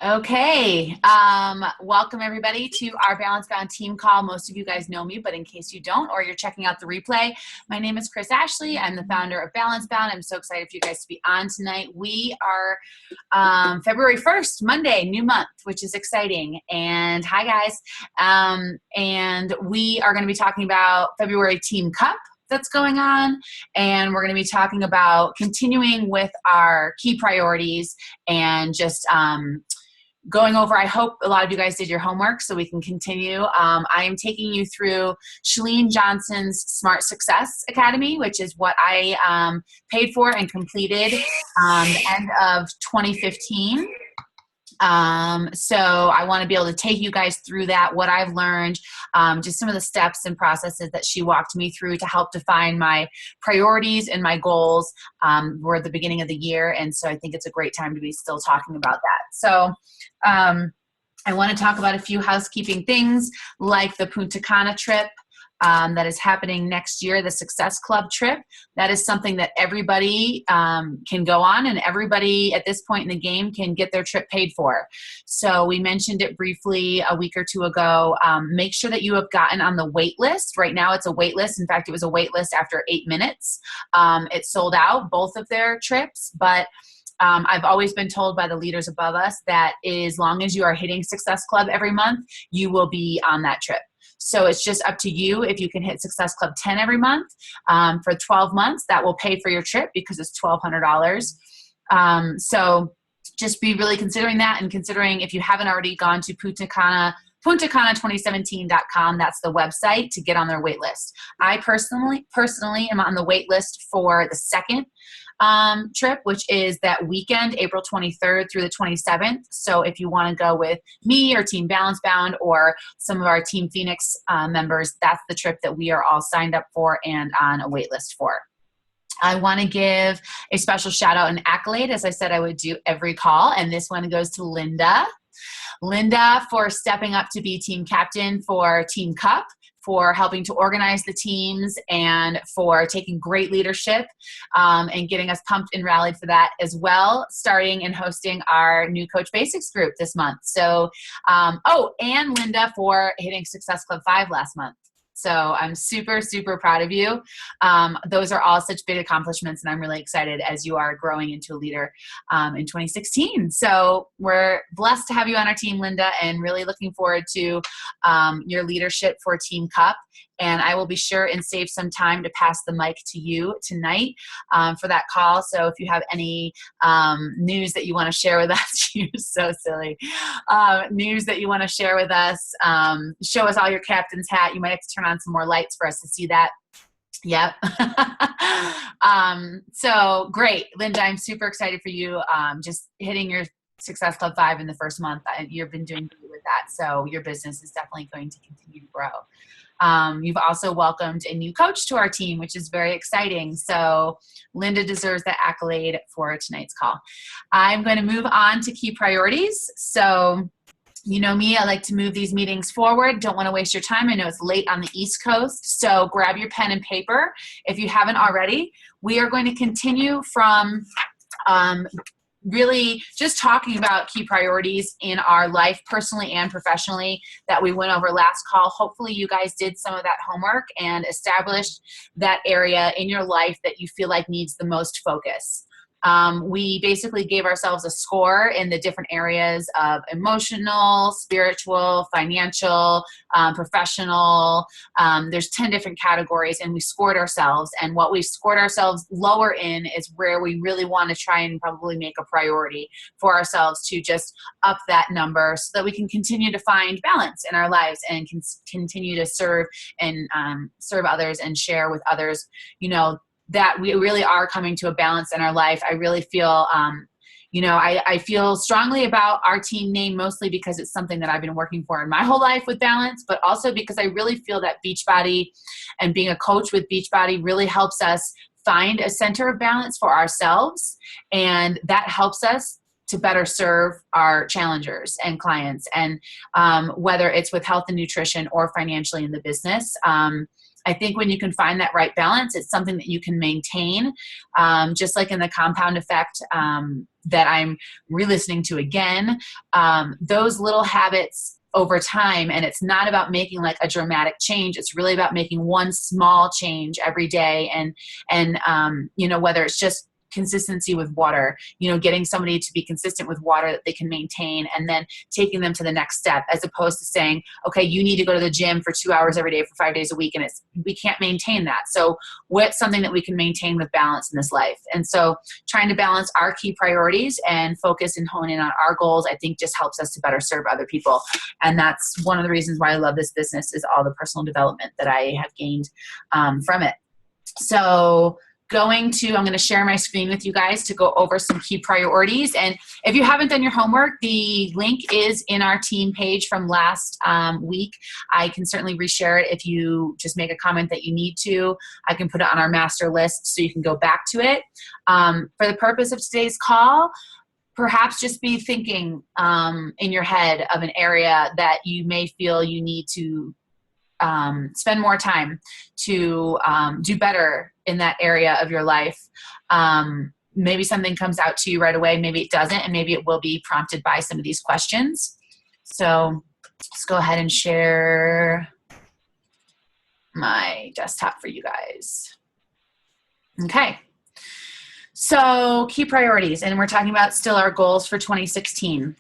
Okay, welcome everybody to our Balance Bound team call. Most of you guys know me, but in case you don't, or you're checking out the replay, my name is Chris Ashley. I'm the founder of Balance Bound. I'm so excited for you guys to be on tonight. We are February 1st, Monday, new month, which is exciting. And hi guys. And we are going to be talking about February Team Cup that's going on, and we're going to be talking about continuing with our key priorities and just going over. I hope a lot of you guys did your homework so we can continue. I am taking you through Chalene Johnson's Smart Success Academy, which is what I paid for and completed the end of 2015. So I want to be able to take you guys through that, what I've learned, just some of the steps and processes that she walked me through to help define my priorities and my goals. We're at the beginning of the year, and so I think it's a great time to be still talking about that. So I want to talk about a few housekeeping things like the Punta Cana trip. That is happening next year, the Success Club trip. That is something that everybody can go on, and everybody at this point in the game can get their trip paid for. So we mentioned it briefly a week or two ago. Make sure that you have gotten on the wait list. Right now it's a wait list. In fact, it was a wait list after 8 minutes. It sold out, both of their trips, but I've always been told by the leaders above us that as long as you are hitting Success Club every month, you will be on that trip. So it's just up to you if you can hit Success Club 10 every month for 12 months. That will pay for your trip because it's $1,200. So just be really considering that, and considering if you haven't already gone to puntacana2017.com. That's the website to get on their wait list. I personally am on the wait list for the second trip, which is that weekend, April 23rd through the 27th. So if you want to go with me or Team Balance Bound or some of our Team Phoenix members, that's the trip that we are all signed up for and on a wait list for. I want to give a special shout out and accolade, as I said I would do every call, and this one goes to Linda. Linda for stepping up to be team captain for Team Cup, for helping to organize the teams, and for taking great leadership and getting us pumped and rallied for that as well, starting and hosting our new Coach Basics group this month. So, and Linda for hitting Success Club 5 last month. So I'm super, super proud of you. Those are all such big accomplishments, and I'm really excited as you are growing into a leader in 2016. So we're blessed to have you on our team, Linda, and really looking forward to your leadership for Team Cup. And I will be sure and save some time to pass the mic to you tonight for that call. So if you have any news that you want to share with us, you're so silly, news that you want to share with us, show us all your captain's hat. You might have to turn on some more lights for us to see that. Yep. So great. Linda, I'm super excited for you. Just hitting your Success Club 5 in the first month. You've been doing good with that. So your business is definitely going to continue to grow. You've also welcomed a new coach to our team, which is very exciting. So Linda deserves that accolade for tonight's call. I'm going to move on to key priorities. So you know me, I like to move these meetings forward. Don't want to waste your time. I know it's late on the East Coast, so grab your pen and paper if you haven't already. We are going to continue from really just talking about key priorities in our life, personally and professionally, that we went over last call. Hopefully you guys did some of that homework and established that area in your life that you feel like needs the most focus. We basically gave ourselves a score in the different areas of emotional, spiritual, financial, professional. There's 10 different categories, and we scored ourselves. And what we scored ourselves lower in is where we really want to try and probably make a priority for ourselves to just up that number so that we can continue to find balance in our lives and can continue to serve and serve others and share with others, you know, that we really are coming to a balance in our life. I really feel, I feel strongly about our team name, mostly because it's something that I've been working for in my whole life with balance, but also because I really feel that Beachbody and being a coach with Beachbody really helps us find a center of balance for ourselves. And that helps us to better serve our challengers and clients. And whether it's with health and nutrition or financially in the business, I think when you can find that right balance, it's something that you can maintain, just like in the compound effect that I'm re-listening to again. Those little habits over time, and it's not about making like a dramatic change. It's really about making one small change every day, and you know, whether it's just consistency with water, you know, getting somebody to be consistent with water that they can maintain, and then taking them to the next step, as opposed to saying, okay, you need to go to the gym for 2 hours every day for 5 days a week, and we can't maintain that. So what's something that we can maintain with balance in this life? And so trying to balance our key priorities and focus and hone in on our goals, I think just helps us to better serve other people. And that's one of the reasons why I love this business, is all the personal development that I have gained from it. So I'm going to share my screen with you guys to go over some key priorities. And if you haven't done your homework, the link is in our team page from last week. I can certainly reshare it if you just make a comment that you need to. I can put it on our master list so you can go back to it. For the purpose of today's call, perhaps just be thinking in your head of an area that you may feel you need to spend more time to do better in that area of your life. Maybe something comes out to you right away, maybe it doesn't, and maybe it will be prompted by some of these questions. So let's go ahead and share my desktop for you guys. Okay. So key priorities, and we're talking about still our goals for 2016.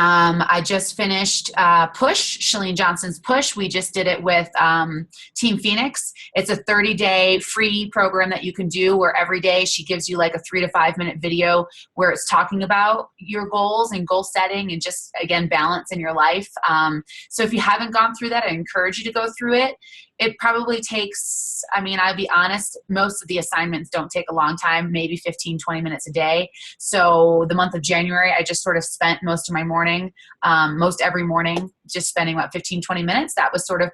I just finished Push, Chalene Johnson's Push. We just did it with Team Phoenix. It's a 30-day free program that you can do, where every day she gives you like a 3 to 5 minute video where it's talking about your goals and goal setting and just, again, balance in your life. So if you haven't gone through that, I encourage you to go through it. It probably takes, I mean, I'll be honest, most of the assignments don't take a long time, maybe 15, 20 minutes a day. So the month of January, I just sort of spent most of my morning, most every morning, just spending about 15, 20 minutes. That was sort of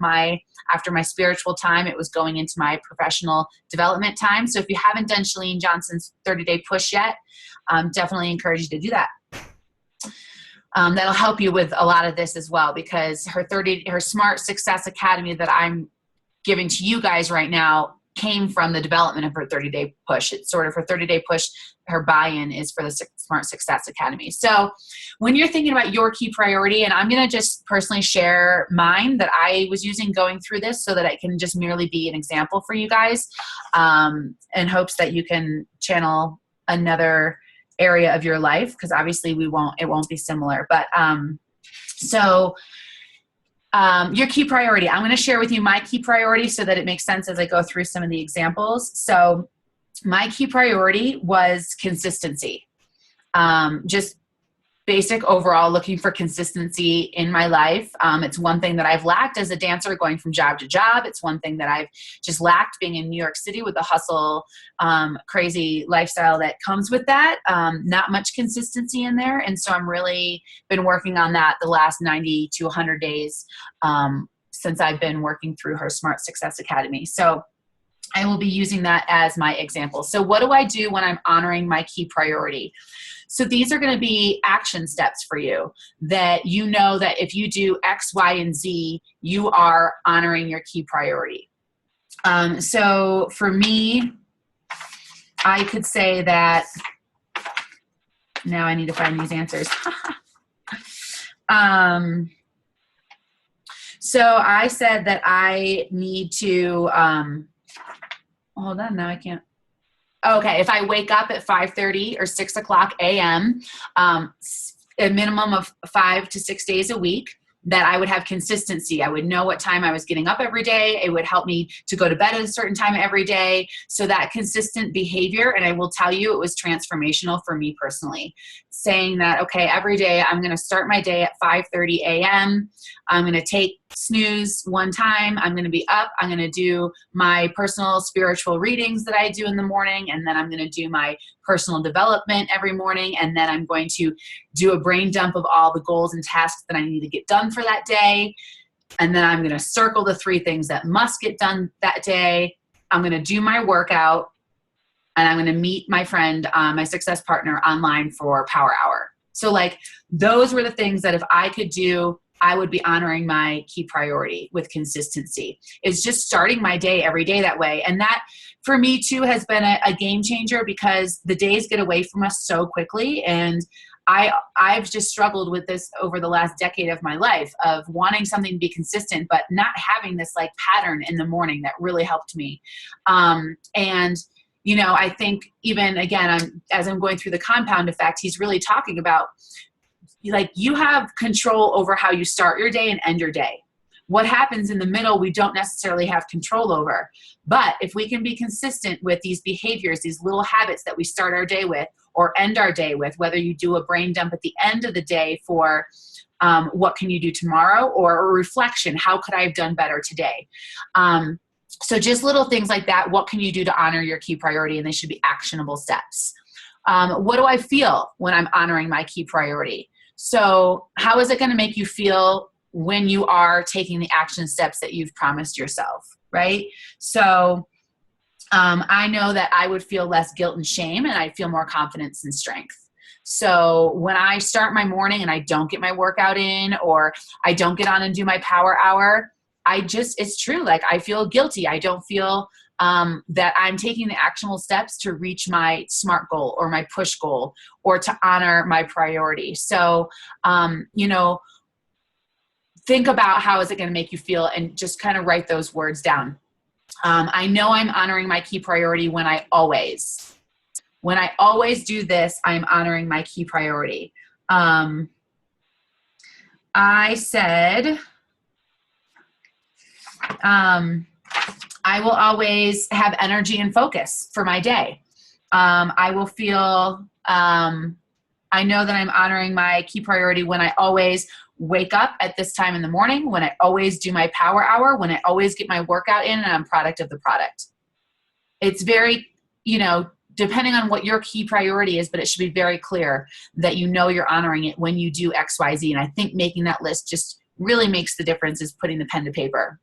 after my spiritual time, it was going into my professional development time. So if you haven't done Chalene Johnson's 30-day push yet, definitely encourage you to do that. That'll help you with a lot of this as well, because her Smart Success Academy that I'm giving to you guys right now came from the development of her 30-day push. It's sort of her 30-day push. Her buy-in is for the Smart Success Academy. So when you're thinking about your key priority, and I'm going to just personally share mine that I was using going through this so that I can just merely be an example for you guys, in hopes that you can channel another area of your life, because obviously it won't be similar. But your key priority. I'm going to share with you my key priority so that it makes sense as I go through some of the examples. So my key priority was consistency. Just basic overall, looking for consistency in my life. It's one thing that I've lacked as a dancer, going from job to job. It's one thing that I've just lacked being in New York City with the hustle, crazy lifestyle that comes with that. Not much consistency in there. And so I'm really been working on that the last 90 to 100 days since I've been working through her Smart Success Academy. So I will be using that as my example. So what do I do when I'm honoring my key priority? So these are going to be action steps for you that you know that if you do X, Y, and Z, you are honoring your key priority. So for me, I could say that now I need to find these answers. So I said that I need to, hold on, now I can't. Okay, if I wake up at 5:30 or 6 o'clock a.m., a minimum of 5 to 6 days a week, that I would have consistency. I would know what time I was getting up every day. It would help me to go to bed at a certain time every day. So that consistent behavior, and I will tell you, it was transformational for me personally. Saying that, okay, every day I'm going to start my day at 5:30 a.m. I'm going to take snooze one time. I'm going to be up. I'm going to do my personal spiritual readings that I do in the morning. And then I'm going to do my personal development every morning. And then I'm going to do a brain dump of all the goals and tasks that I need to get done for that day. And then I'm going to circle the 3 things that must get done that day. I'm going to do my workout. And I'm going to meet my friend, my success partner, online for Power Hour. So like those were the things that if I could do I would be honoring my key priority with consistency. It's just starting my day every day that way. And that for me too has been a game changer, because the days get away from us so quickly. And I've just struggled with this over the last decade of my life, of wanting something to be consistent, but not having this like pattern in the morning that really helped me. And you know, I think even again, as I'm going through the compound effect, he's really talking about like you have control over how you start your day and end your day. What happens in the middle, we don't necessarily have control over. But if we can be consistent with these behaviors, these little habits that we start our day with or end our day with, whether you do a brain dump at the end of the day for what can you do tomorrow, or a reflection, how could I have done better today? So just little things like that. What can you do to honor your key priority? And they should be actionable steps. What do I feel when I'm honoring my key priority? So how is it going to make you feel when you are taking the action steps that you've promised yourself, right? So I know that I would feel less guilt and shame, and I'd feel more confidence and strength. So when I start my morning and I don't get my workout in, or I don't get on and do my power hour, it's true. Like I feel guilty. I don't feel that I'm taking the actionable steps to reach my SMART goal or my push goal or to honor my priority. So, you know, think about how is it going to make you feel, and just kind of write those words down. I know I'm honoring my key priority when I always do this, I'm honoring my key priority. I said, I will always have energy and focus for my day. I will feel, I know that I'm honoring my key priority when I always wake up at this time in the morning, when I always do my power hour, when I always get my workout in and I'm product of the product. It's very, you know, depending on what your key priority is, but it should be very clear that you know you're honoring it when you do X, Y, Z. And I think making that list just really makes the difference, is putting the pen to paper.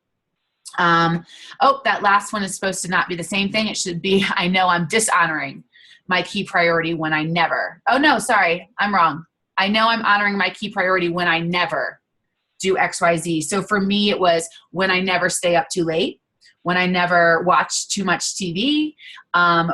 Oh, that last one is supposed to not be the same thing. It should be, I know I'm dishonoring my key priority when I never, oh no, sorry, I'm wrong. I know I'm honoring my key priority when I never do X, Y, Z. So for me, it was when I never stay up too late, when I never watch too much TV,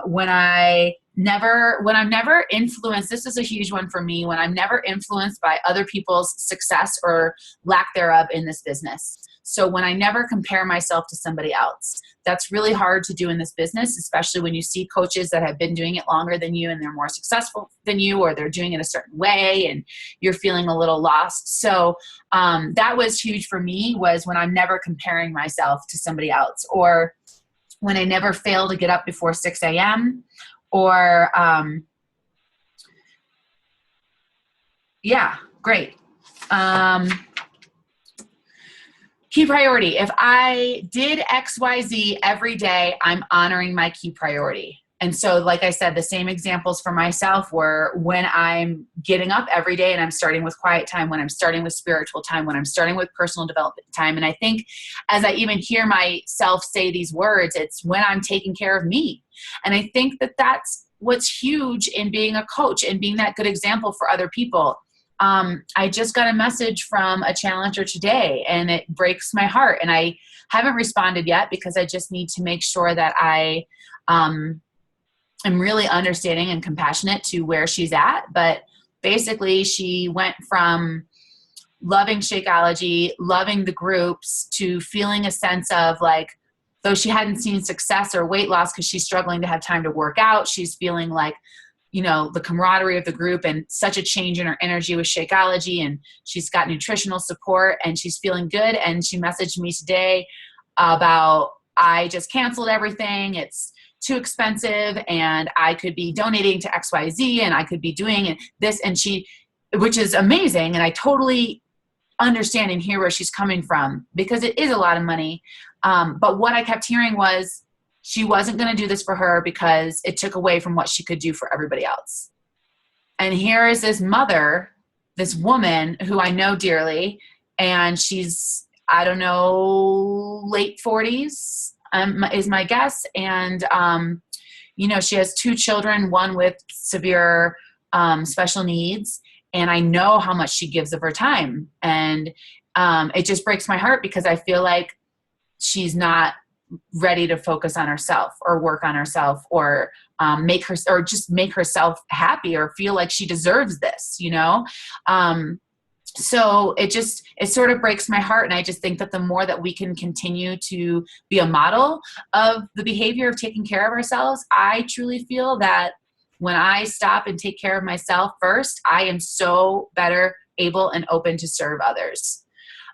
when I'm never influenced, this is a huge one for me, when I'm never influenced by other people's success or lack thereof in this business. So when I never compare myself to somebody else. That's really hard to do in this business, especially when you see coaches that have been doing it longer than you and they're more successful than you, or they're doing it a certain way and you're feeling a little lost. So that was huge for me, was when I'm never comparing myself to somebody else, or when I never fail to get up before 6 a.m. or yeah, great. Key priority. If I did X, Y, Z every day, I'm honoring my key priority. And so, like I said, the same examples for myself were when I'm getting up every day and I'm starting with quiet time, when I'm starting with spiritual time, when I'm starting with personal development time. And I think as I even hear myself say these words, it's when I'm taking care of me. And I think that that's what's huge in being a coach and being that good example for other people. I just got a message from a challenger today and it breaks my heart, and I haven't responded yet because I just need to make sure that I am really understanding and compassionate to where she's at. But basically she went from loving Shakeology, loving the groups, to feeling a sense of like, though she hadn't seen success or weight loss because she's struggling to have time to work out, she's feeling like, you know, the camaraderie of the group and such a change in her energy with Shakeology, and she's got nutritional support and she's feeling good. And she messaged me today about, I just canceled everything. It's too expensive and I could be donating to XYZ and I could be doing this. And which is amazing. And I totally understand and hear where she's coming from, because it is a lot of money. But what I kept hearing was, she wasn't going to do this for her because it took away from what she could do for everybody else. And here is this mother, this woman who I know dearly, and she's, I don't know, late 40s is my guess. And, you know, she has 2 children, one with severe special needs. And I know how much she gives of her time. And it just breaks my heart because I feel like she's not ready to focus on herself or work on herself or just make herself happy or feel like she deserves this, you know? So it sort of breaks my heart. And I just think that the more that we can continue to be a model of the behavior of taking care of ourselves, I truly feel that when I stop and take care of myself first, I am so better able and open to serve others.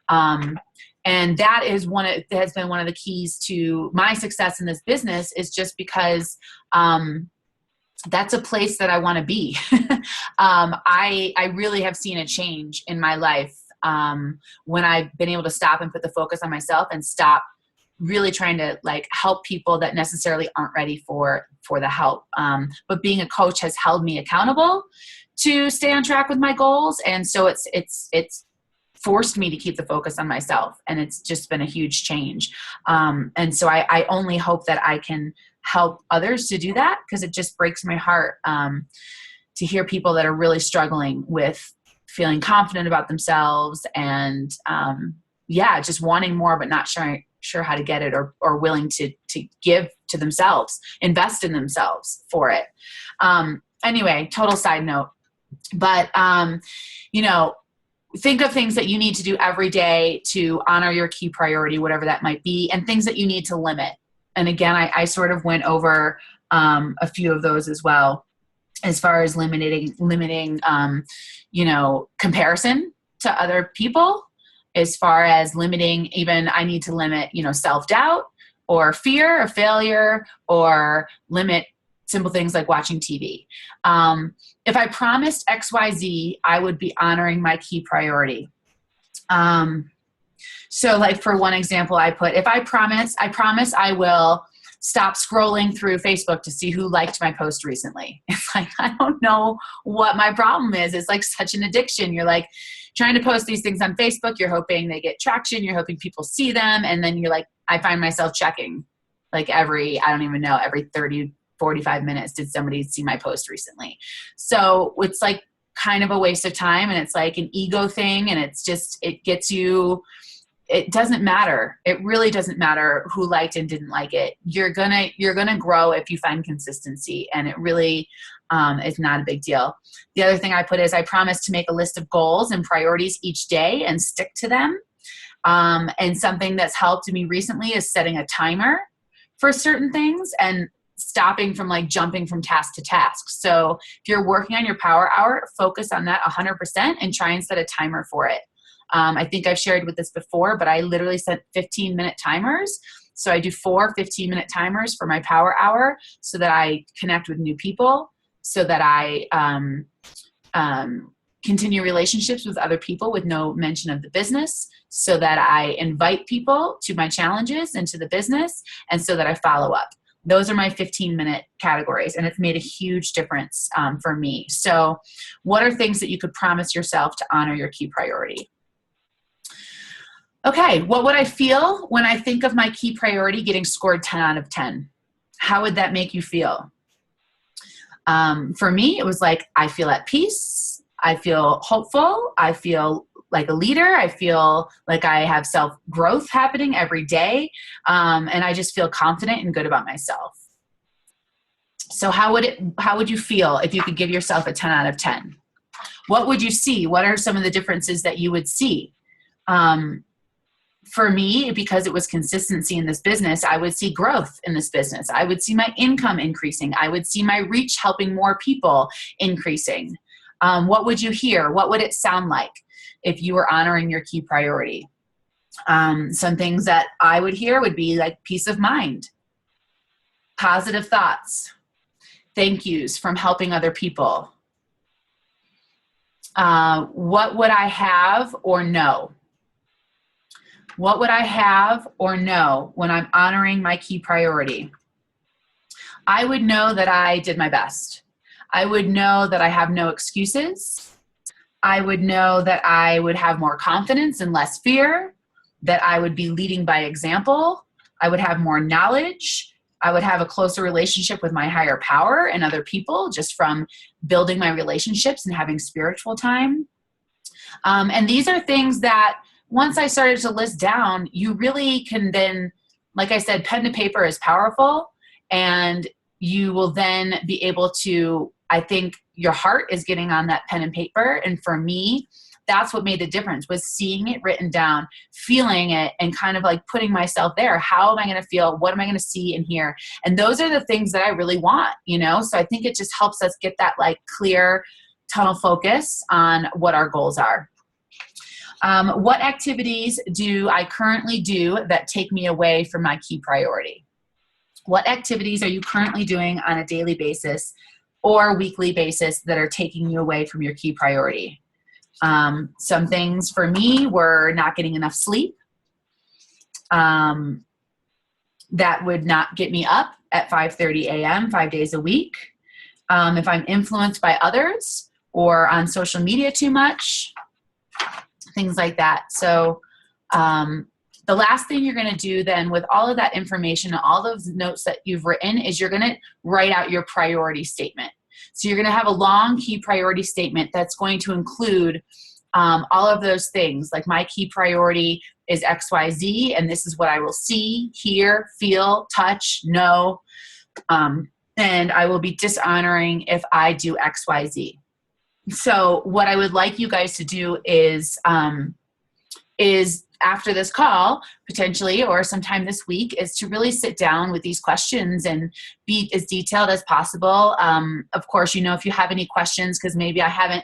And that is has been one of the keys to my success in this business, is just because, that's a place that I want to be. I really have seen a change in my life when I've been able to stop and put the focus on myself and stop really trying to like help people that necessarily aren't ready for the help. But being a coach has held me accountable to stay on track with my goals. And so it's forced me to keep the focus on myself. And it's just been a huge change. And so I only hope that I can help others to do that, because it just breaks my heart to hear people that are really struggling with feeling confident about themselves and just wanting more but not sure how to get it, or willing to give to themselves, invest in themselves for it. Anyway, total side note. But think of things that you need to do every day to honor your key priority, whatever that might be, and things that you need to limit. And again, I sort of went over a few of those as well, as far as limiting comparison to other people, as far as limiting, even I need to limit, self-doubt or fear of failure, or limit simple things like watching TV. If I promised XYZ, I would be honoring my key priority. So like for one example, I put, if I promise I will stop scrolling through Facebook to see who liked my post recently. It's like, I don't know what my problem is. It's like such an addiction. You're like trying to post these things on Facebook. You're hoping they get traction. You're hoping people see them. And then you're like, I find myself checking like every 30, 45 minutes. Did somebody see my post recently? So it's like kind of a waste of time. And it's like an ego thing. And it's just, it gets you, it doesn't matter. It really doesn't matter who liked and didn't like it. You're gonna grow if you find consistency, and it really is not a big deal. The other thing I put is I promise to make a list of goals and priorities each day and stick to them. And something that's helped me recently is setting a timer for certain things and stopping from like jumping from task to task. So if you're working on your power hour, focus on that 100% and try and set a timer for it. I think I've shared with this before, but I literally set 15-minute timers. So I do 4 15-minute timers for my power hour so that I connect with new people, so that I continue relationships with other people with no mention of the business, so that I invite people to my challenges and to the business, and so that I follow up. Those are my 15-minute categories, and it's made a huge difference for me. So what are things that you could promise yourself to honor your key priority? Okay, what would I feel when I think of my key priority getting scored 10 out of 10? How would that make you feel? For me, it was like, I feel at peace. I feel hopeful. I feel like a leader. I feel like I have self-growth happening every day. And I just feel confident and good about myself. So how would you feel if you could give yourself a 10 out of 10? What would you see? What are some of the differences that you would see? For me, because it was consistency in this business, I would see growth in this business. I would see my income increasing. I would see my reach helping more people increasing. What would you hear? What would it sound like if you were honoring your key priority? Some things that I would hear would be like peace of mind, positive thoughts, thank yous from helping other people. What would I have or know? What would I have or know when I'm honoring my key priority? I would know that I did my best. I would know that I have no excuses. I would know that I would have more confidence and less fear, that I would be leading by example. I would have more knowledge. I would have a closer relationship with my higher power and other people just from building my relationships and having spiritual time. And these are things that once I started to list down, you really can then, like I said, pen to paper is powerful, and you will then be able to, I think your heart is getting on that pen and paper. And for me, that's what made the difference, was seeing it written down, feeling it, and kind of like putting myself there. How am I going to feel? What am I going to see and hear? And those are the things that I really want, you know? So I think it just helps us get that like clear tunnel focus on what our goals are. What activities do I currently do that take me away from my key priority? What activities are you currently doing on a daily basis or weekly basis that are taking you away from your key priority? Some things for me were not getting enough sleep. That would not get me up at 5:30 a.m. 5 days a week. If I'm influenced by others or on social media too much, things like that. So the last thing you're going to do then with all of that information, all those notes that you've written, is you're going to write out your priority statement. So you're going to have a long key priority statement that's going to include all of those things. Like, my key priority is XYZ, and this is what I will see, hear, feel, touch, know, and I will be dishonoring if I do XYZ. So what I would like you guys to do is after this call, potentially, or sometime this week, is to really sit down with these questions and be as detailed as possible. Of course, you know, if you have any questions, because maybe I haven't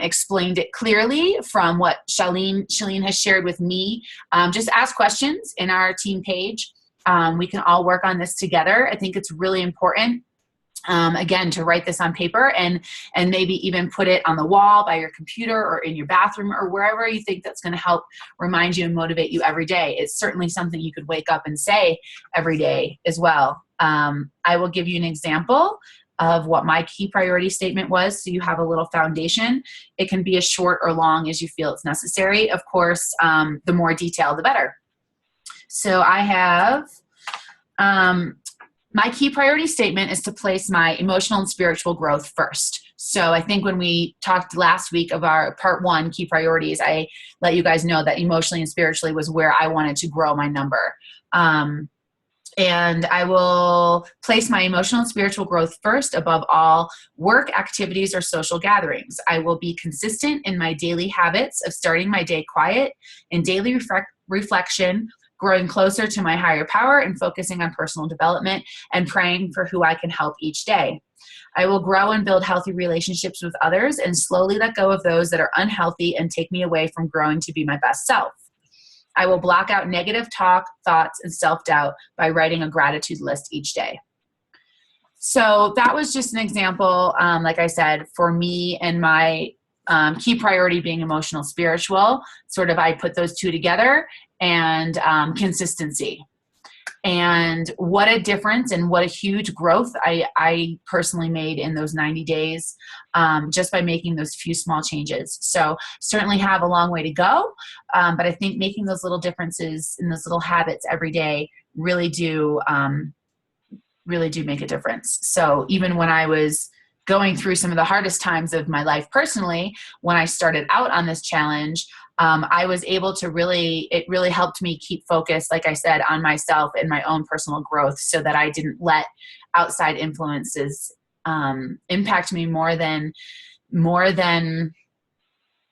explained it clearly from what Shalene has shared with me, just ask questions in our team page. We can all work on this together. I think it's really important. Again, to write this on paper and maybe even put it on the wall by your computer or in your bathroom or wherever you think that's going to help remind you and motivate you every day. It's certainly something you could wake up and say every day as well. I will give you an example of what my key priority statement was, so you have a little foundation. It can be as short or long as you feel it's necessary. Of course, the more detailed, the better. So I have... my key priority statement is to place my emotional and spiritual growth first. So I think when we talked last week of our part 1 key priorities, I let you guys know that emotionally and spiritually was where I wanted to grow my number. And I will place my emotional and spiritual growth first above all work, activities, or social gatherings. I will be consistent in my daily habits of starting my day quiet and daily reflection, growing closer to my higher power, and focusing on personal development and praying for who I can help each day. I will grow and build healthy relationships with others and slowly let go of those that are unhealthy and take me away from growing to be my best self. I will block out negative talk, thoughts, and self-doubt by writing a gratitude list each day. So that was just an example, like I said, for me and my key priority being emotional, spiritual. Sort of I put those two together, and consistency. And what a difference and what a huge growth I personally made in those 90 days just by making those few small changes. So certainly have a long way to go, but I think making those little differences in those little habits every day really do make a difference. So even when I was going through some of the hardest times of my life personally, when I started out on this challenge, I was able to it really helped me keep focused, like I said, on myself and my own personal growth, so that I didn't let outside influences impact me more than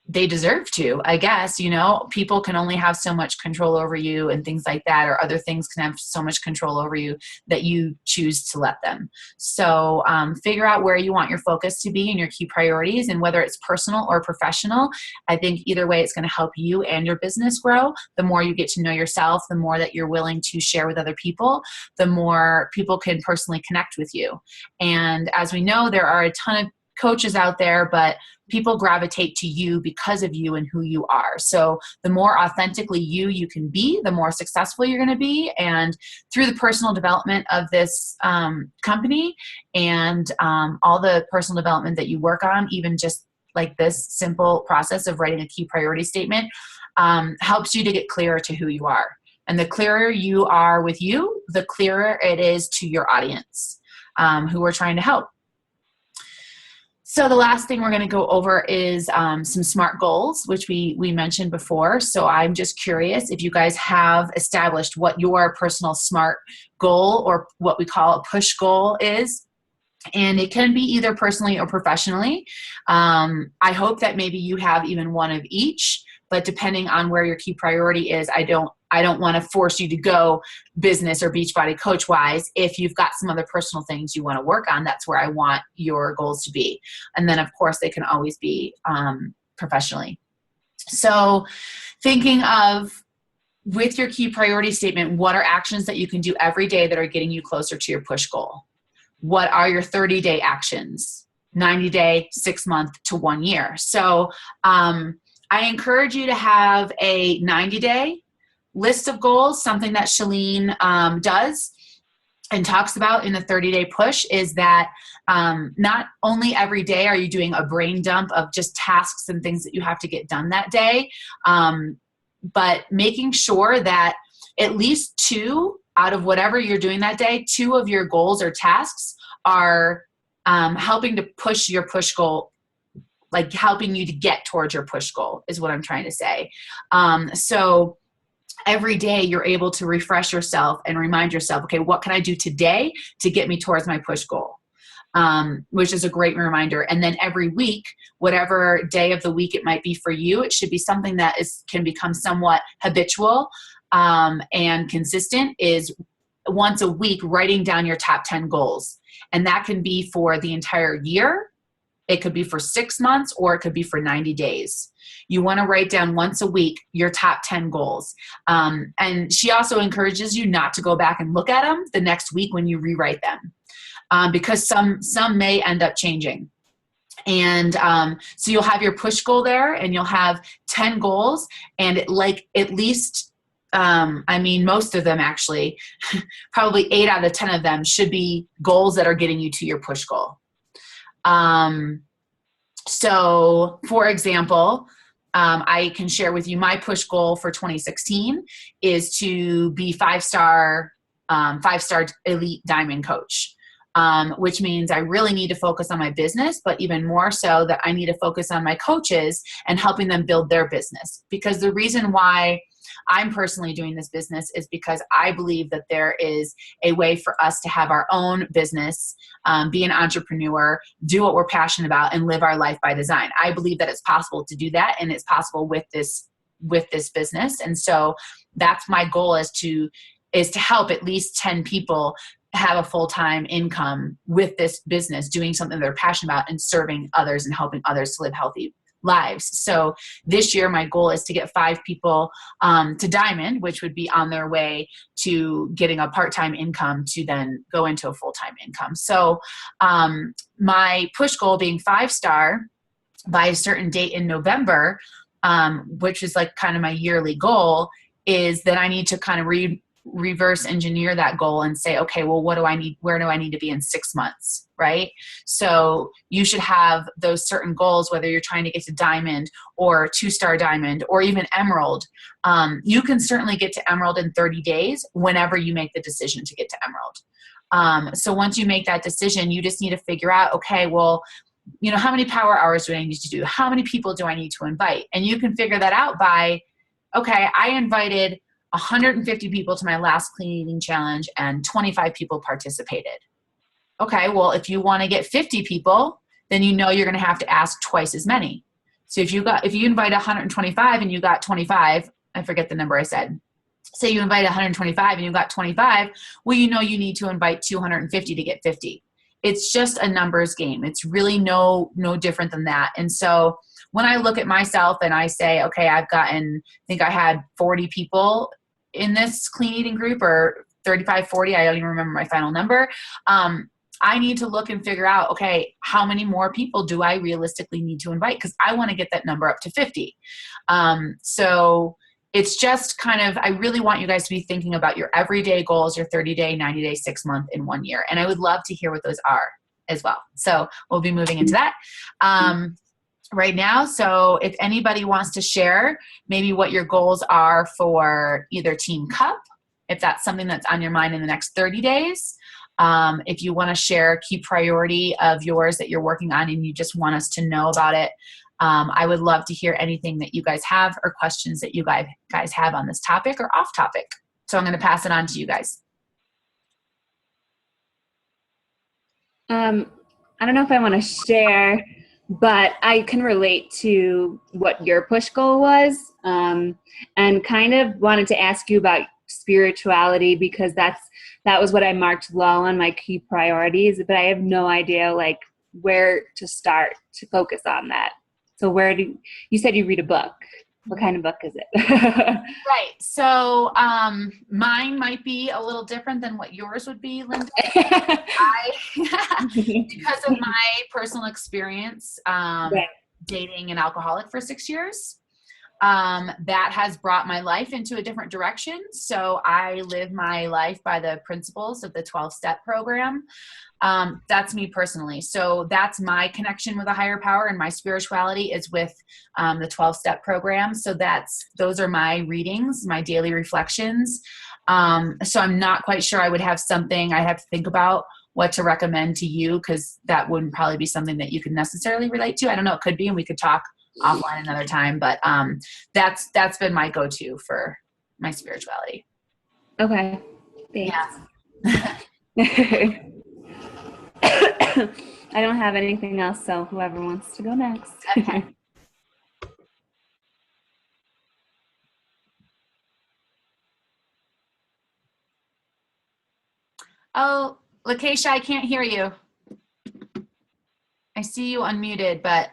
they deserve to, I guess. You know, people can only have so much control over you and things like that, or other things can have so much control over you that you choose to let them. So figure out where you want your focus to be and your key priorities, and whether it's personal or professional. I think either way, it's going to help you and your business grow. The more you get to know yourself, the more that you're willing to share with other people, the more people can personally connect with you. And as we know, there are a ton of coaches out there, but people gravitate to you because of you and who you are. So the more authentically you can be, the more successful you're going to be. And through the personal development of this company and all the personal development that you work on, even just like this simple process of writing a key priority statement, helps you to get clearer to who you are. And the clearer you are with you, the clearer it is to your audience who we're trying to help. So the last thing we're going to go over is some SMART goals, which we mentioned before. So I'm just curious if you guys have established what your personal SMART goal, or what we call a push goal, is. And it can be either personally or professionally. I hope that maybe you have even one of each, but depending on where your key priority is, I don't want to force you to go business or Beachbody coach wise. If you've got some other personal things you want to work on, that's where I want your goals to be. And then of course they can always be professionally. So thinking of, with your key priority statement, what are actions that you can do every day that are getting you closer to your push goal? What are your 30-day actions, 90-day, 6-month to 1 year? So I encourage you to have a 90-day list of goals. Something that Chalene does and talks about in the 30-day push is that not only every day are you doing a brain dump of just tasks and things that you have to get done that day, but making sure that at least 2 out of whatever you're doing that day, 2 of your goals or tasks are helping to push your push goal, like helping you to get towards your push goal is what I'm trying to say. So every day you're able to refresh yourself and remind yourself, okay, what can I do today to get me towards my push goal? Which is a great reminder. And then every week, whatever day of the week it might be for you, it should be something that can become somewhat habitual and consistent, is once a week writing down your top 10 goals. And that can be for the entire year. It could be for 6 months, or it could be for 90 days. You want to write down once a week your top 10 goals. And she also encourages you not to go back and look at them the next week when you rewrite them, because some may end up changing. And so you'll have your push goal there, and you'll have 10 goals, and at least most of them actually, probably 8 out of 10 of them should be goals that are getting you to your push goal. So for example, I can share with you my push goal for 2016 is to be 5-star elite diamond coach. Which means I really need to focus on my business, but even more so that I need to focus on my coaches and helping them build their business. Because the reason why I'm personally doing this business is because I believe that there is a way for us to have our own business, be an entrepreneur, do what we're passionate about, and live our life by design. I believe that it's possible to do that, and it's possible with this business. And so that's my goal, is to help at least 10 people have a full-time income with this business, doing something they're passionate about and serving others and helping others to live healthy lives. So this year, my goal is to get 5 people to Diamond, which would be on their way to getting a part-time income to then go into a full-time income. So my push goal being 5-star by a certain date in November, which is like kind of my yearly goal, is that I need to kind of reverse engineer that goal and say, okay, well, what do I need? Where do I need to be in 6 months? Right? So you should have those certain goals, whether you're trying to get to Diamond or 2-star Diamond or even Emerald. You can certainly get to Emerald in 30 days whenever you make the decision to get to Emerald. So once you make that decision, you just need to figure out, okay, well, how many power hours do I need to do? How many people do I need to invite? And you can figure that out by, okay, I invited 150 people to my last clean eating challenge and 25 people participated. Okay, well, if you want to get 50 people, then you're going to have to ask twice as many. So if you invite 125 and you got 25, I forget the number I said. Say you invite 125 and you got 25, well, you need to invite 250 to get 50. It's just a numbers game. It's really no different than that. And so when I look at myself and I say, okay, I think I had 40 people in this clean eating group, or 35, 40, I don't even remember my final number. I need to look and figure out, okay, how many more people do I realistically need to invite? Because I want to get that number up to 50. So it's just kind of, I really want you guys to be thinking about your everyday goals, your 30-day, 90-day, 6-month, and 1 year. And I would love to hear what those are as well. So we'll be moving into that right now. So if anybody wants to share maybe what your goals are for either Team Cup, if that's something that's on your mind in the next 30 days, If you want to share a key priority of yours that you're working on and you just want us to know about it, I would love to hear anything that you guys have or questions that you guys have on this topic or off topic. So I'm going to pass it on to you guys. I don't know if I want to share, but I can relate to what your push goal was, and kind of wanted to ask you about spirituality, because that was what I marked low on my key priorities, but I have no idea like where to start to focus on that. So you said you read a book. What kind of book is it? Right. So mine might be a little different than what yours would be, Linda. Because of my personal experience dating an alcoholic for 6 years, that has brought my life into a different direction. So I live my life by the principles of the 12-step program. That's me personally. So that's my connection with a higher power, and my spirituality is with the 12-step program. So those are my readings, my daily reflections. So I'm not quite sure I would have something I have to think about what to recommend to you, because that wouldn't probably be something that you could necessarily relate to. I don't know. It could be, and we could talk offline another time, but that's been my go-to for my spirituality. Okay. Thanks. Yeah. I don't have anything else, so whoever wants to go next. Okay. Oh, Lakeisha, I can't hear you. I see you unmuted, but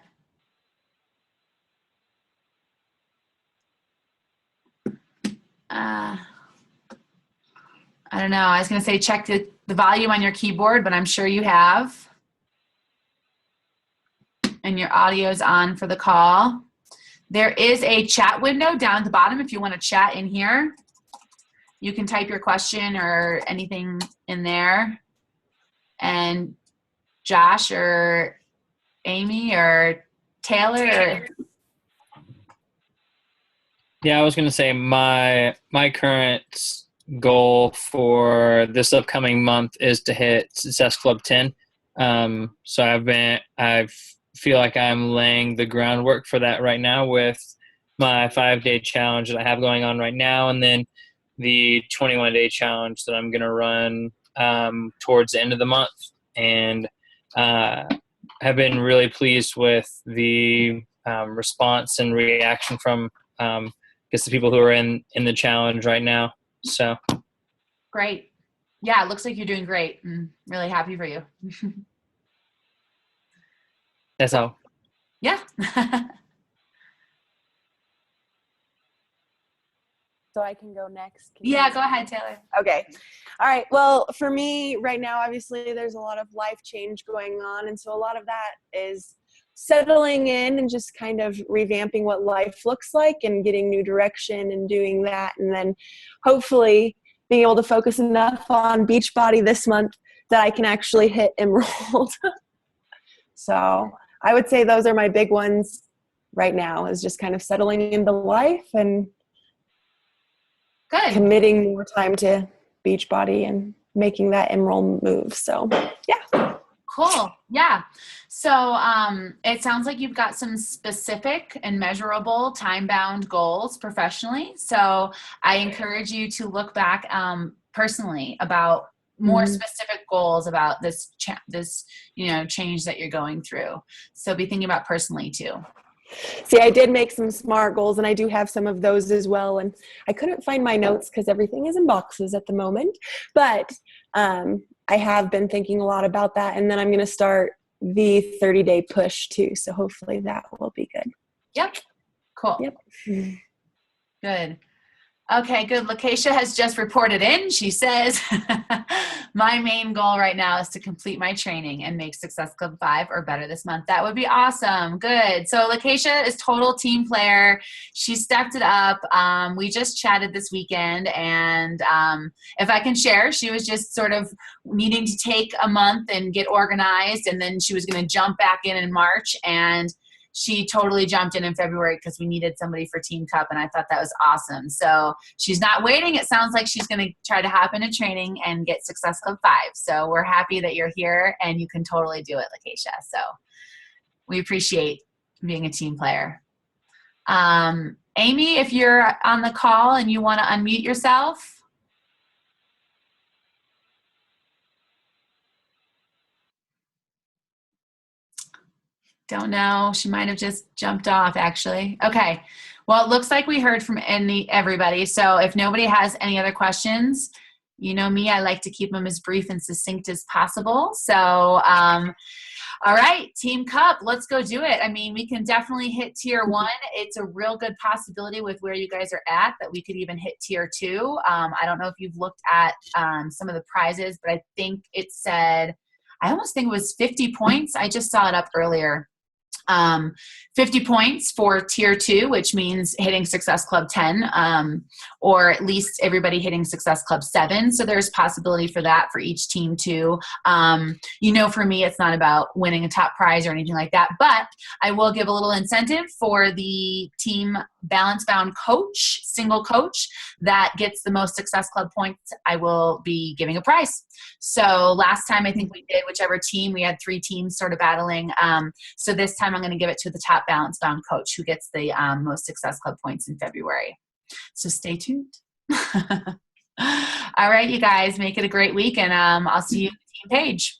I don't know. I was going to say check the volume on your keyboard, but I'm sure you have. And your audio's on for the call. There is a chat window down at the bottom if you want to chat in here. You can type your question or anything in there. And Josh or Amy or Taylor. Yeah, I was going to say my current goal for this upcoming month is to hit Success Club 10. So I feel like I'm laying the groundwork for that right now with my 5-day challenge that I have going on right now, and then the 21-day challenge that I'm going to run towards the end of the month. And have been really pleased with the response and reaction from the people who are in the challenge right now. So great. Yeah, it looks like you're doing great. I'm really happy for you. That's all. Yeah. So I can go next. Yeah, go ahead, Taylor. Okay. All right. Well, for me right now, obviously there's a lot of life change going on. And so a lot of that is settling in and just kind of revamping what life looks like and getting new direction and doing that. And then hopefully being able to focus enough on Beachbody this month that I can actually hit Emerald. So I would say those are my big ones right now, is just kind of settling into life and good, committing more time to Beachbody and making that Emerald move. So yeah. Cool. Yeah. So it sounds like you've got some specific and measurable time-bound goals professionally. So I encourage you to look back personally about more specific goals about this change that you're going through. So be thinking about personally too. See, I did make some SMART goals, and I do have some of those as well. And I couldn't find my notes because everything is in boxes at the moment. But I have been thinking a lot about that. And then I'm going to start the 30-day push too. So hopefully that will be good. Yep. Cool. Yep. Good. Okay, good. Lakeisha has just reported in. She says, my main goal right now is to complete my training and make Success Club 5 or better this month. That would be awesome. Good. So Lakeisha is total team player. She stepped it up. We just chatted this weekend, and if I can share, she was just sort of needing to take a month and get organized, and then she was going to jump back in March, and she totally jumped in February because we needed somebody for Team Cup, and I thought that was awesome. So she's not waiting. It sounds like she's going to try to hop into training and get Success Club 5. So we're happy that you're here, and you can totally do it, Lakeisha. So we appreciate being a team player. Amy, if you're on the call and you want to unmute yourself. Don't know. She might have just jumped off, actually. Okay. Well, it looks like we heard from everybody. So if nobody has any other questions, you know me, I like to keep them as brief and succinct as possible. So, all right, Team Cup, let's go do it. I mean, we can definitely hit tier 1. It's a real good possibility with where you guys are at that we could even hit tier 2. I don't know if you've looked at some of the prizes, but I think it said, I almost think it was 50 points. I just saw it up earlier. 50 points for tier 2, which means hitting Success Club 10, or at least everybody hitting Success Club 7. So there's possibility for that for each team too. You know, for me, it's not about winning a top prize or anything like that, but I will give a little incentive for the team Balance Bound coach, single coach that gets the most Success Club points. I will be giving a prize. So last time I think we did whichever team, we had 3 teams sort of battling. So this time I'm going to give it to the top Balance Bound coach who gets the most Success Club points in February. So stay tuned. All right, you guys, make it a great week, and I'll see you on the team page.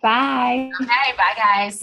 Bye. Okay, bye guys.